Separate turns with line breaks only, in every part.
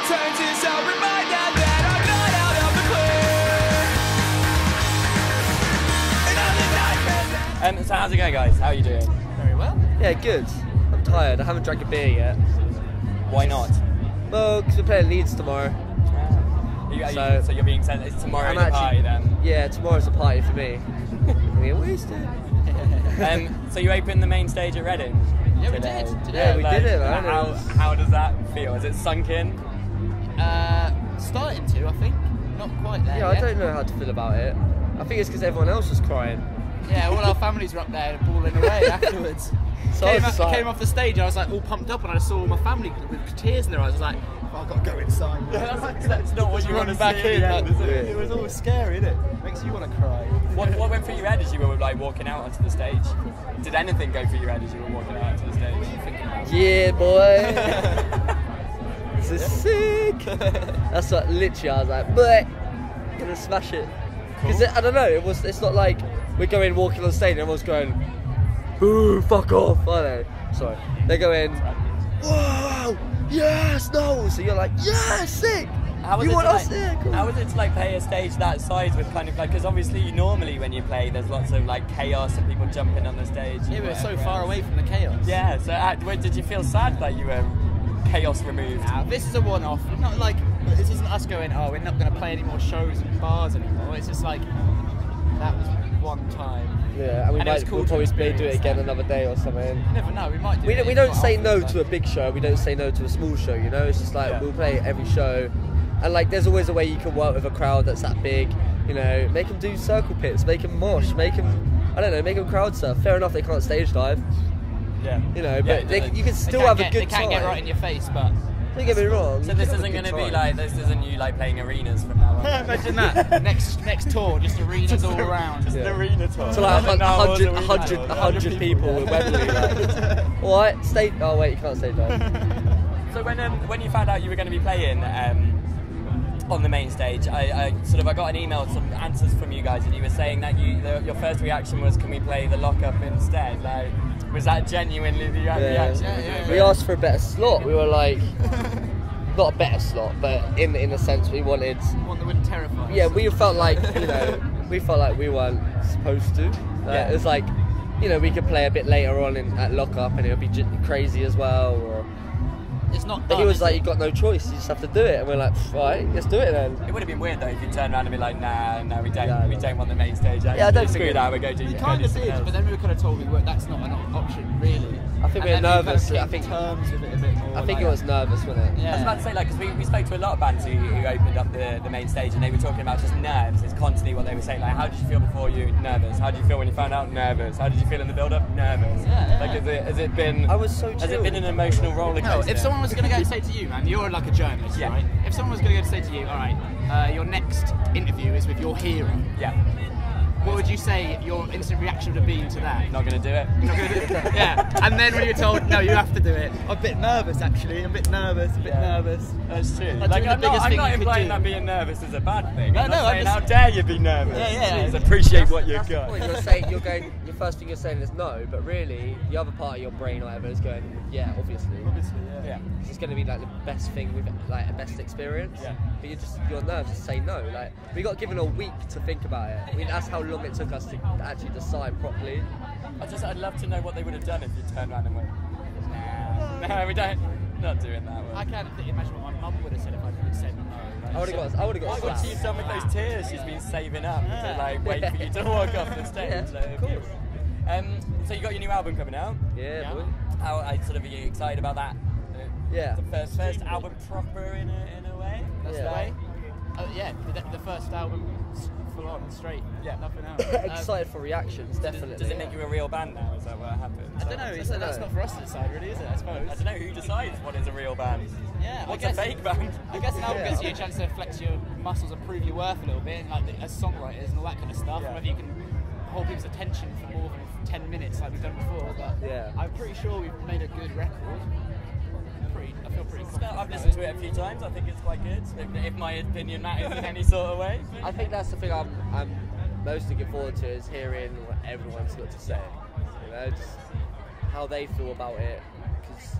returns is a reminder that I'm not out of the clear. And I'm the nightmare.
So how's it going, guys? How are you doing?
Very well.
Yeah, good. I'm tired. I haven't drank a beer yet.
Why not?
Well, because we're playing Leeds tomorrow.
So you're being sent. It's tomorrow the party then?
Yeah, tomorrow's a party for me. We're wasted.
So you opened the main stage at Reading?
Yeah, we
today.
did. Today.
Yeah, we did it, man.
How does that feel? Is it sunk in?
Starting to, I think. Not quite there
Yeah,
yet.
I don't know how to feel about it. I think it's because everyone else was crying.
Yeah, all our families were up there bawling away afterwards.
So
I came off the stage, I was like all pumped up, and I saw all my family with tears in their eyes. I was like, oh, I've got to go inside.
That's not what you want to
back
see
in.
at the end, is it?
It was always scary, isn't it? Makes you want to cry.
What went through your head as you were like walking out onto the stage? Did anything go through your head as you were walking out onto the stage?
Yeah, boy. This is sick. That's what literally I was like, but gonna smash it. Because I don't know, it's not like we're going walking on stage and everyone's going, boo, fuck off. I don't know. Sorry. They're going, whoa, yes, no. So you're like, yeah, sick. You want us there? Cool.
How was it to like play a stage that size with kind of like, because obviously normally when you play there's lots of like chaos and people jumping on the stage.
Yeah, we were so far away from the chaos.
Yeah, so did you feel sad that you were chaos removed?
Now, this is a one-off. Not like, this isn't us going, oh, we're not going to play any more shows and bars anymore. It's just like, that was one time.
Yeah, and we'll probably do it again another day or something.
You never know, we might do it.
We don't say no to a big show, we don't say no to a small show, you know? It's just like, we'll play every show. And like, there's always a way you can work with a crowd that's that big, you know, make them do circle pits, make them mosh, make them, I don't know, make them crowd surf. Fair enough, they can't stage dive.
Yeah.
You know, but you can still have a good time.
They can't get right in your face, but...
Don't get me wrong.
So this isn't going to be like, this isn't you like playing arenas from now on.
Imagine that. next tour, just arenas all around.
Just an arena tour.
So like 100 people with Wembley. Like, alright, stage, oh wait, you can't stage dive.
So when you found out you were going to be playing on the main stage, I got an email, some answers from you guys, and you were saying that your first reaction was, can we play the lock-up instead? Like, was that genuinely the reaction?
Yeah.
We asked for a better slot. We were like, not a better slot, but in a sense we wanted.
One that wouldn't terrify us.
Yeah, we felt like, you know, we weren't supposed to. It was like, you know, we could play a bit later on at lock-up and it would be crazy as well. Or,
it's not.
But he was like, you got no choice. You just have to do it. And we're like, right, let's do it then.
It would have been weird though if you turned around and be like, nah, we don't want the main stage.
Yeah, I don't
screw that. We're going to.
We kind of did, but then we were kind of told that's not an option really.
I think we were nervous.
I think terms with it a bit more.
I think it was nervous, wasn't it?
Yeah. I was about to say, like, because we spoke to a lot of bands who opened up the main stage, and they were talking about just nerves. It's constantly what they were saying. Like, how did you feel before you? Nervous. How did you feel when you found out? Nervous. How did you feel in the build-up? Nervous.
Yeah.
Like, has it been?
I was so chill.
Has it been an emotional roller coaster?
No, if someone was going to go say to you, man, you're like a journalist, right? If someone was going to go say to you, all right, your next interview is with your hero.
Yeah.
What would you say your instant reaction would have been to that?
Not going to do it.
Not going to do it. Yeah. And then when you're told, no, you have to do it. I'm a bit nervous, actually. I'm a bit nervous.
That's true.
Like,
I'm not implying that being nervous is a bad thing. I'm not saying, how dare you be nervous?
Yeah.
Please appreciate what you've got.
Your first thing you're saying is no, but really the other part of your brain or whatever is going, yeah, obviously.
Yeah.
It's just going to be like the best thing with like a best experience.
Yeah.
But your nerves just say no. Like, we got given a week to think about it. I mean, that's how long it took us to actually decide properly.
I'd love to know what they would have done if you turned around and went, no, we don't. Not doing that one.
I can't imagine what my mum would have said if I had said no.
I would have got
What she's done with those tears she's been saving up to like wait for you to walk off the stage.
Yeah, of course.
So you got your new album coming out?
Yeah. Boy.
How are you excited about that?
Yeah.
The first album proper in a way.
That's the way. The first album full on straight. Yeah, nothing else.
Excited for reactions, definitely.
Does it make you a real band now? Is that what happened?
I don't know. That's not for us to decide, really, is it? I suppose.
I don't know who decides what is a real band.
Yeah.
What's a fake band?
I guess an album gives you a chance to flex your muscles and prove your worth a little bit, and like as songwriters and all that kind of stuff. And whether you can hold people's attention for more than 10 minutes like we've done before. But I'm pretty sure we've made a good record. I feel pretty confident.
I've listened to it a few times. I think it's quite good. If my opinion matters in any sort of way.
I think that's the thing I'm most looking forward to, is hearing what everyone's got to say. You know, just how they feel about it, because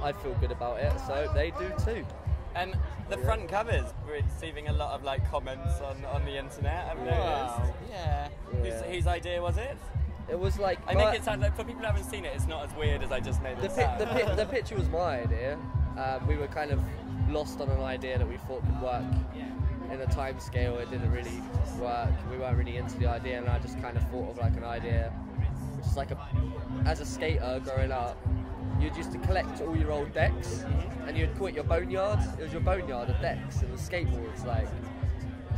I feel good about it, so they do too.
The front covers were receiving a lot of like comments on the internet. I've noticed.
Yeah.
Whose idea was it?
It was like.
I make it sound like for people who haven't seen it, it's not as weird as I just made it sound.
The picture was my idea. We were kind of lost on an idea that we thought could work in a time scale. It didn't really work. We weren't really into the idea, and I just kind of thought of like an idea, which is like as a skater growing up, you'd used to collect all your old decks, and you'd call it your boneyard. It was your boneyard of decks and the skateboards, like.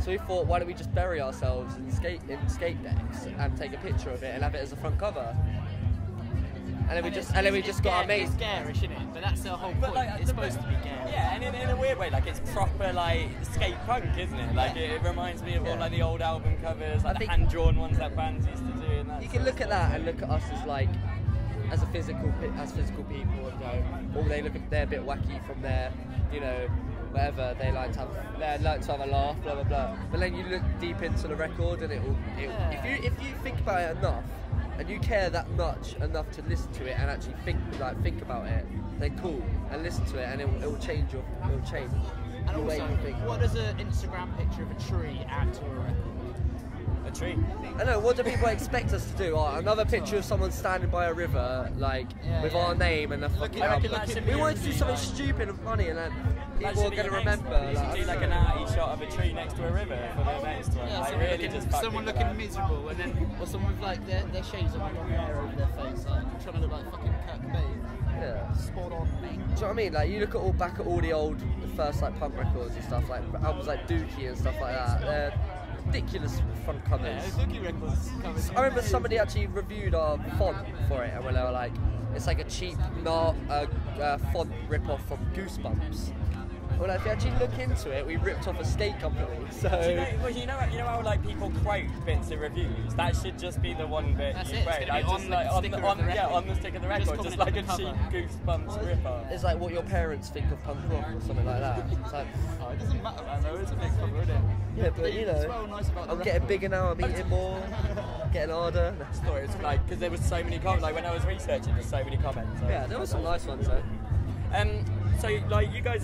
So we thought, why don't we just bury ourselves in skate decks and take a picture of it and have it as a front cover? And then we just got our mates.
It's garish, isn't it? But that's the whole point.
Like,
it's supposed to be garish.
Yeah, and in a weird way, like it's proper like skate punk, isn't it? Like it reminds me of all like the old album covers, like the hand-drawn ones that bands used to do. And that
you can look at that and look at us as like, as physical people, and go, they're a bit wacky from their, whatever, they like to have a laugh, blah blah blah. But then you look deep into the record, and if you think about it enough, and you care that much enough to listen to it and actually think about it, then cool, and listen to it, and it will change
And
the way
also,
you think.
what does an Instagram picture of a tree add to a record?
A tree.
I know, what do people expect us to do? Another picture of someone standing by a river, like, with our name and a fucking album. We wanted to do something stupid and funny, and then people are going to remember.
You should do like an arty shot of a tree next to a river for the next one.
Yeah,
like really just
someone looking miserable, and then or someone with like their shades and long hair over their face, like trying to look like fucking Kurt Cobain.
Yeah.
Spot on, mate.
Do you know what I mean? Like, you look at back at all the first like punk records and stuff, like albums like Dookie and stuff like that. They're ridiculous front covers.
Yeah, Dookie records covers.
I remember somebody actually reviewed our font for it, and when they were like, it's like a cheap font rip-off from Goosebumps. Well, if you actually look into it, we ripped off a skate company. So
you know how like people quote bits of reviews. That should just be the one bit
That's
you
it,
quote.
it's gonna be
Just
on
like
the
on
sticker
the
of the record.
on the stick of the record, just like a
cover.
cheap Goosebumps rip-off.
it's like what your parents think of punk rock or something like that. It's like,
It doesn't matter, man. Though it's a big cover, isn't it?
yeah, but
It's well nice about the
I'm getting bigger now. I'm eating more, getting harder.
Story. It's like because there was so many comments. Like when I was researching, there's so many comments.
Yeah, there were some nice ones though.
So like you guys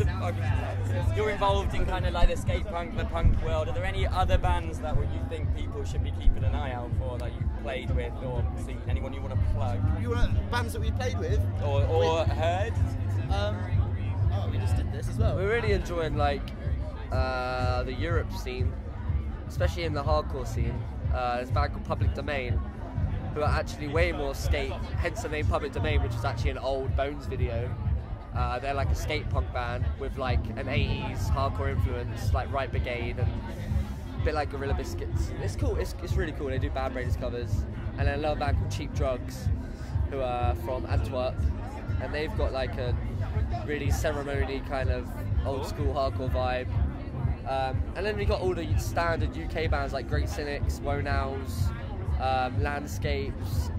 you're involved in kind of like the skate punk, the punk world. Are there any other bands that you think people should be keeping an eye out for that you played with or seen? Anyone you want to plug?
You want bands that we played with?
Or heard?
we just did this as well.
We're really enjoying like the Europe scene, especially in the hardcore scene. There's a band called Public Domain, who are actually way more skate, hence the name Public Domain, which is actually an old Bones video. They're like a skate punk band with like an 80s hardcore influence, like Right Brigade and a bit like Gorilla Biscuits. It's cool, it's really cool. They do Bad Brains covers. And then another band called Cheap Drugs, who are from Antwerp, and they've got like a really ceremony kind of old school hardcore vibe. And then we got all the standard UK bands like Great Cynics, Wone Owls, Landscapes,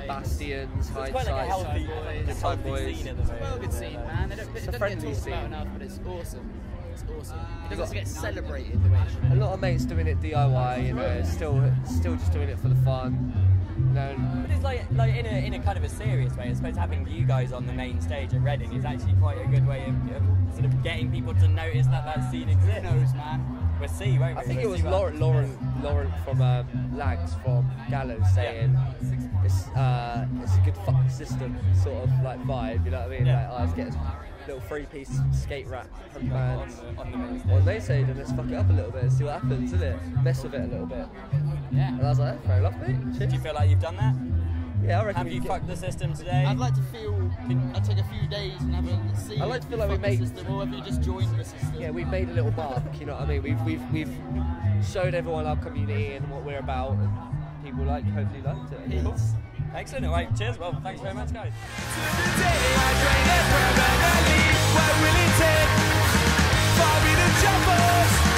Bastions,
It's quite like a healthy
Boys.
scene at the moment.
Well, good scene, man. They don't
It's a
get
friendly
talked
scene.
about enough, but it's awesome. It's awesome. It doesn't get celebrated the way it should.
A lot of mates doing it DIY, still just doing it for the fun.
But it's like in a kind of a serious way. I suppose having you guys on the main stage at Reading is actually quite a good way of sort of getting people to notice that scene exists.
Who knows, man?
We'll see, won't we?
I think
We'll
it was
see what
Lauren
happens.
from Lags from Gallows saying it's a good fucking system sort of like vibe, you know what I mean?
Yeah.
Like, let's get a little three-piece skate rap punk band
on the main stage.
on they say, then let's fuck it up a little bit and see what happens, isn't it? Mess with it a little bit.
Yeah.
And I was like, fair enough, mate. Cheers.
Do you feel like you've done that?
Yeah, I reckon.
Have you fucked the system today?
I'd like to feel I'd take a few days and have a see.
I like to feel like
if
we
you fuck
made-
the system, or if you just joined the system.
Yeah, we've made a little mark, you know what I mean? We've showed everyone our community and what we're about, and people hopefully liked it.
Hits.
Excellent. All right, cheers. Well, thanks very much, guys.
What will it take for me to jump us?